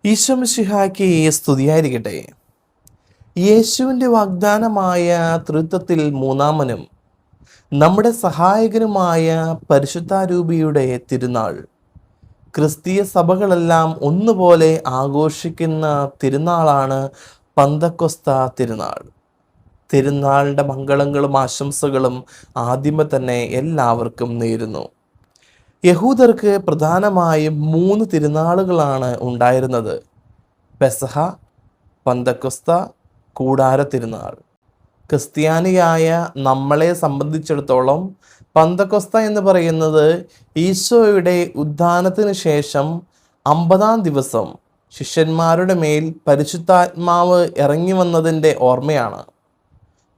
ഈശോ മിശിഹായ്ക്ക് സ്തുതിയായിരിക്കട്ടെ. യേശുവിൻ്റെ വാഗ്ദാനമായ തൃത്വത്തിൽ മൂന്നാമനും നമ്മുടെ സഹായകനുമായ പരിശുദ്ധാരൂപിയുടെ തിരുനാൾ ക്രിസ്തീയ സഭകളെല്ലാം ഒന്നുപോലെ ആഘോഷിക്കുന്ന തിരുനാളാണ് പന്തക്കൊസ്ത തിരുനാൾ. തിരുനാളിൻ്റെ മംഗളങ്ങളും ആശംസകളും ആദ്യമേ തന്നെ എല്ലാവർക്കും നേരുന്നു. യഹൂദർക്ക് പ്രധാനമായും 3 തിരുനാളുകളാണ് ഉണ്ടായിരുന്നത്: പെസഹ, പന്തക്കൊസ്ത, കൂടാര തിരുനാൾ. ക്രിസ്ത്യാനിയായ നമ്മളെ സംബന്ധിച്ചിടത്തോളം പന്തക്കൊസ്ത എന്ന് പറയുന്നത് ഈശോയുടെ ഉത്ഥാനത്തിന് ശേഷം 50-ാം ദിവസം ശിഷ്യന്മാരുടെ മേൽ പരിശുദ്ധാത്മാവ് ഇറങ്ങി വന്നതിൻ്റെ ഓർമ്മയാണ്.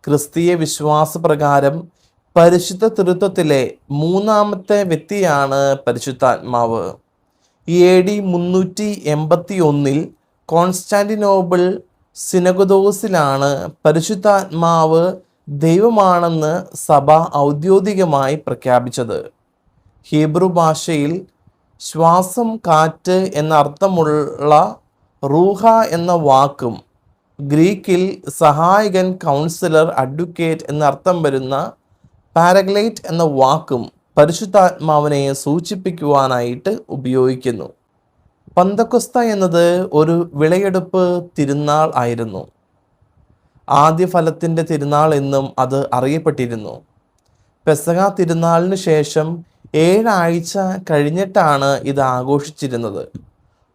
ക്രിസ്തീയ വിശ്വാസപ്രകാരം പരിശുദ്ധ തൃത്വത്തിലെ മൂന്നാമത്തെ വ്യക്തിയാണ് പരിശുദ്ധാത്മാവ്. AD 381 കോൺസ്റ്റാന്റിനോപ്പിൾ സിനഗോദോസിലാണ് പരിശുദ്ധാത്മാവ് ദൈവമാണെന്ന് സഭ ഔദ്യോഗികമായി പ്രഖ്യാപിച്ചത്. ഹീബ്രു ഭാഷയിൽ ശ്വാസം, കാറ്റ് എന്ന അർത്ഥമുള്ള റൂഹ എന്ന വാക്കും ഗ്രീക്കിൽ സഹായകൻ, കൗൺസിലർ, അഡ്വക്കേറ്റ് എന്ന അർത്ഥം വരുന്ന പാരഗ്ലൈറ്റ് എന്ന വാക്കും പരിശുദ്ധാത്മാവിനെ സൂചിപ്പിക്കുവാനായിട്ട് ഉപയോഗിക്കുന്നു. പന്തക്കൊസ്ത എന്നത് ഒരു വിളയെടുപ്പ് തിരുനാൾ ആയിരുന്നു. ആദ്യ ഫലത്തിൻ്റെ തിരുനാൾ എന്നും അത് അറിയപ്പെട്ടിരുന്നു. പെസഹ തിരുനാളിന് ശേഷം 7 ആഴ്ച കഴിഞ്ഞിട്ടാണ് ഇത് ആഘോഷിച്ചിരുന്നത്.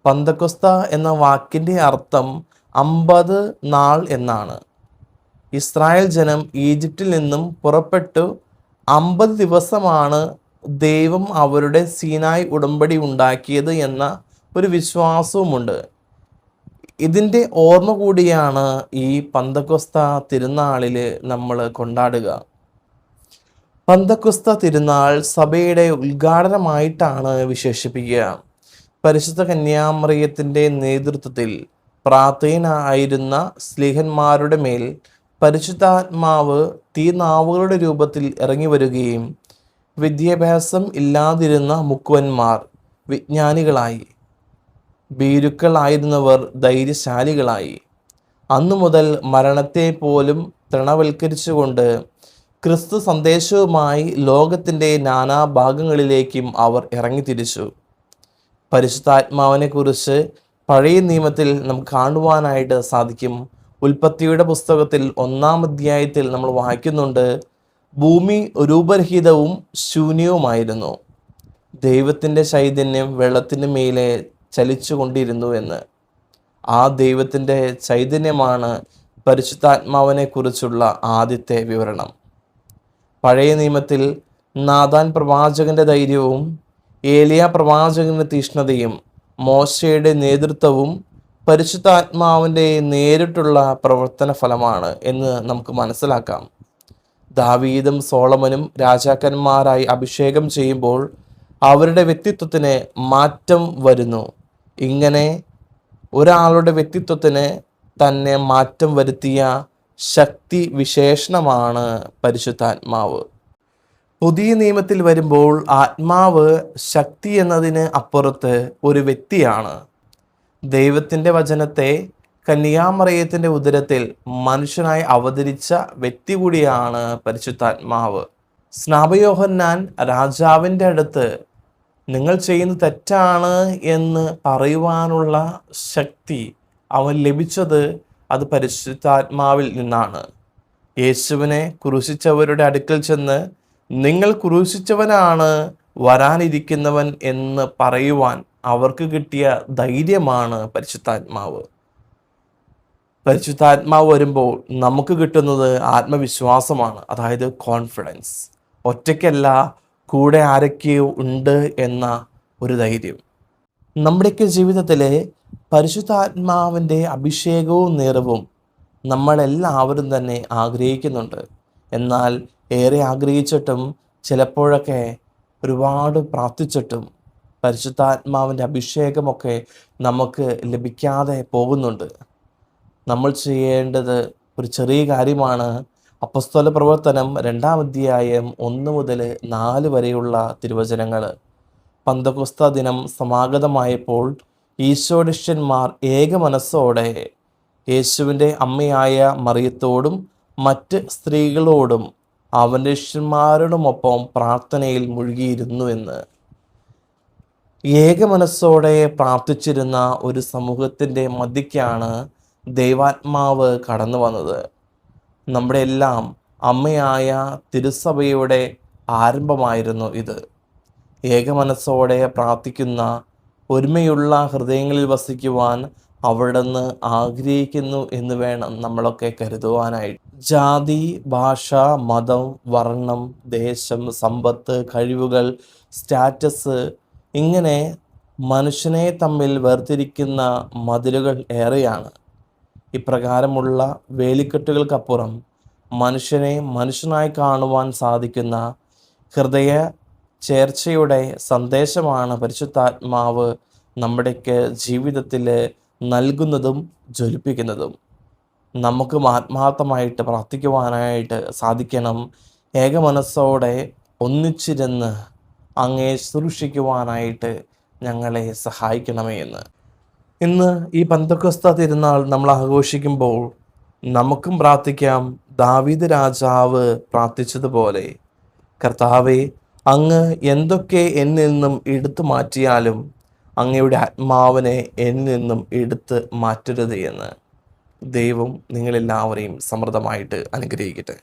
പന്തക്കൊസ്ത എന്ന വാക്കിൻ്റെ അർത്ഥം 50 നാൾ എന്നാണ്. ഇസ്രായേൽ ജനം ഈജിപ്തിൽ നിന്നും പുറപ്പെട്ടു 50 ദിവസമാണ് ദൈവം അവരുടെ സീനായ് ഉടമ്പടി ഉണ്ടാക്കിയത് എന്ന ഒരു വിശ്വാസവുമുണ്ട്. ഇതിൻ്റെ ഓർമ്മ കൂടിയാണ് ഈ പന്തക്കൊസ്ത തിരുനാളിൽ നമ്മൾ കൊണ്ടാടുക. പന്തക്കൊസ്ത തിരുനാൾ സഭയുടെ ഉദ്ഘാടനമായിട്ടാണ് വിശേഷിപ്പിക്കുക. പരിശുദ്ധ കന്യാമറിയത്തിൻ്റെ നേതൃത്വത്തിൽ പ്രാർത്ഥനയായിരുന്ന സ്ലീഹന്മാരുടെ മേൽ പരിശുദ്ധാത്മാവ് തീനാവുകളുടെ രൂപത്തിൽ ഇറങ്ങി വരികയും വിദ്യാഭ്യാസം ഇല്ലാതിരുന്ന മുക്കുവന്മാർ വിജ്ഞാനികളായി, ഭീരുക്കളായിരുന്നവർ ധൈര്യശാലികളായി. അന്നു മുതൽ മരണത്തെ പോലും തൃണവൽക്കരിച്ചുകൊണ്ട് ക്രിസ്തു സന്ദേശവുമായി ലോകത്തിൻ്റെ നാനാഭാഗങ്ങളിലേക്കും അവർ ഇറങ്ങിത്തിരിച്ചു. പരിശുദ്ധാത്മാവിനെ കുറിച്ച് പഴയ നിയമത്തിൽ നമുക്ക് കാണുവാനായിട്ട് സാധിക്കും. ഉൽപ്പത്തിയുടെ പുസ്തകത്തിൽ 1-ാം അധ്യായത്തിൽ നമ്മൾ വായിക്കുന്നുണ്ട്, ഭൂമി രൂപരഹിതവും ശൂന്യവുമായിരുന്നു, ദൈവത്തിൻ്റെ ചൈതന്യം വെള്ളത്തിന് മേലെ ചലിച്ചു കൊണ്ടിരുന്നു എന്ന്. ആ ദൈവത്തിൻ്റെ ചൈതന്യമാണ് പരിശുദ്ധാത്മാവിനെ കുറിച്ചുള്ള ആദ്യത്തെ വിവരണം. പഴയ നിയമത്തിൽ നാഥാൻ പ്രവാചകന്റെ ധൈര്യവും ഏലിയ പ്രവാചകന്റെ തീഷ്ണതയും മോശയുടെ നേതൃത്വവും പരിശുദ്ധാത്മാവിൻ്റെ നേരിട്ടുള്ള പ്രവർത്തന ഫലമാണ് എന്ന് നമുക്ക് മനസ്സിലാക്കാം. ദാവീദും സോളമനും രാജാക്കന്മാരായി അഭിഷേകം ചെയ്യുമ്പോൾ അവരുടെ വ്യക്തിത്വത്തിന് മാറ്റം വരുന്നു. ഇങ്ങനെ ഒരാളുടെ വ്യക്തിത്വത്തിന് തന്നെ മാറ്റം വരുത്തിയ ശക്തി വിശേഷണമാണ് പരിശുദ്ധാത്മാവ്. പുതിയ നിയമത്തിൽ വരുമ്പോൾ ആത്മാവ് ശക്തി എന്നതിന് അപ്പുറത്ത് ഒരു വ്യക്തിയാണ്. ദൈവത്തിൻ്റെ വചനത്തെ കന്യാമറിയത്തിൻ്റെ ഉദരത്തിൽ മനുഷ്യനായി അവതരിച്ച വ്യക്തി കൂടിയാണ് പരിശുദ്ധാത്മാവ്. സ്നാപയോഹന്നാൻ രാജാവിൻ്റെ അടുത്ത് നിങ്ങൾ ചെയ്യുന്നത് തെറ്റാണ് എന്ന് പറയുവാനുള്ള ശക്തി അവൻ ലഭിച്ചത് അത് പരിശുദ്ധാത്മാവിൽ നിന്നാണ്. യേശുവിനെ ക്രൂശിച്ചവരുടെ അടുക്കൽ ചെന്ന് നിങ്ങൾ ക്രൂശിച്ചവനാണ് വരാനിരിക്കുന്നവൻ എന്ന് പറയുവാൻ അവർക്ക് കിട്ടിയ ധൈര്യമാണ് പരിശുദ്ധാത്മാവ്. പരിശുദ്ധാത്മാവ് വരുമ്പോൾ നമുക്ക് കിട്ടുന്നത് ആത്മവിശ്വാസമാണ്, അതായത് കോൺഫിഡൻസ്. ഒറ്റയ്ക്കല്ല, കൂടെ ആരൊക്കെയോ ഉണ്ട് എന്ന ഒരു ധൈര്യം. നമ്മുടെയൊക്കെ ജീവിതത്തിലെ പരിശുദ്ധാത്മാവിൻ്റെ അഭിഷേകവും നിറവും നമ്മളെല്ലാവരും തന്നെ ആഗ്രഹിക്കുന്നുണ്ട്. എന്നാൽ ഏറെ ആഗ്രഹിച്ചിട്ടും ചിലപ്പോഴൊക്കെ ഒരുപാട് പ്രാർത്ഥിച്ചിട്ടും പരിശുദ്ധാത്മാവിൻ്റെ അഭിഷേകമൊക്കെ നമുക്ക് ലഭിക്കാതെ പോകുന്നുണ്ട്. നമ്മൾ ചെയ്യേണ്ടത് ഒരു ചെറിയ കാര്യമാണ്. അപ്പസ്തോല പ്രവർത്തനം 2-ാം അധ്യായം 1 മുതൽ 4 വരെയുള്ള തിരുവചനങ്ങൾ. പന്തക്കൊസ്ത ദിനം സമാഗതമായപ്പോൾ ഈശോടിഷ്യന്മാർ ഏക മനസ്സോടെ യേശുവിൻ്റെ അമ്മയായ മറിയത്തോടും മറ്റ് സ്ത്രീകളോടും അവൻ്റെ ശിഷ്യന്മാരോടുമൊപ്പം പ്രാർത്ഥനയിൽ മുഴുകിയിരുന്നുവെന്ന്. ഏക മനസ്സോടെ പ്രാർത്ഥിച്ചിരുന്ന ഒരു സമൂഹത്തിൻ്റെ മധ്യക്കാണ് ദൈവാത്മാവ് കടന്നു വന്നത്. നമ്മുടെ എല്ലാം അമ്മയായ തിരുസഭയുടെ ആരംഭമായിരുന്നു ഇത്. ഏക മനസ്സോടെ പ്രാർത്ഥിക്കുന്ന, ഒരുമയുള്ള ഹൃദയങ്ങളിൽ വസിക്കുവാൻ അവിടുന്ന് ആഗ്രഹിക്കുന്നു എന്ന് വേണം നമ്മളൊക്കെ കരുതുവാനായിട്ട്. ജാതി, ഭാഷ, മതം, വർണ്ണം, ദേശം, സമ്പത്ത്, കഴിവുകൾ, സ്റ്റാറ്റസ്, ഇങ്ങനെ മനുഷ്യനെ തമ്മിൽ വേർതിരിക്കുന്ന മതിലുകൾ ഏറെയാണ്. ഇപ്രകാരമുള്ള വേലിക്കെട്ടുകൾക്കപ്പുറം മനുഷ്യനെ മനുഷ്യനായി കാണുവാൻ സാധിക്കുന്ന ഹൃദയ ചേർച്ചയുടെ സന്ദേശമാണ് പരിശുദ്ധാത്മാവ് നമ്മുടെയൊക്കെ ജീവിതത്തിൽ നൽകുന്നതും ജ്വലിപ്പിക്കുന്നതും. നമുക്കും ആത്മാർത്ഥമായിട്ട് പ്രാർത്ഥിക്കുവാനായിട്ട് സാധിക്കണം. ഏക മനസ്സോടെ ഒന്നിച്ചിരുന്ന് അങ്ങേ ശുശ്രൂഷിക്കുവാനായിട്ട് ഞങ്ങളെ സഹായിക്കണമേ എന്ന്. ഇന്ന് ഈ പെന്തക്കോസ്ത തിരുനാൾ നമ്മൾ ആഘോഷിക്കുമ്പോൾ നമുക്കും പ്രാർത്ഥിക്കാം. ദാവീദ് രാജാവ് പ്രാർത്ഥിച്ചതുപോലെ, കർത്താവേ, അങ്ങ് എന്തൊക്കെ എന്നിൽ നിന്നും എടുത്തു മാറ്റിയാലും അങ്ങയുടെ ആത്മാവിനെ എന്നിൽ നിന്നും എടുത്ത് മാറ്റരുത് എന്ന്. ദൈവം നിങ്ങളെല്ലാവരെയും സമൃദ്ധമായിട്ട് അനുഗ്രഹിക്കട്ടെ.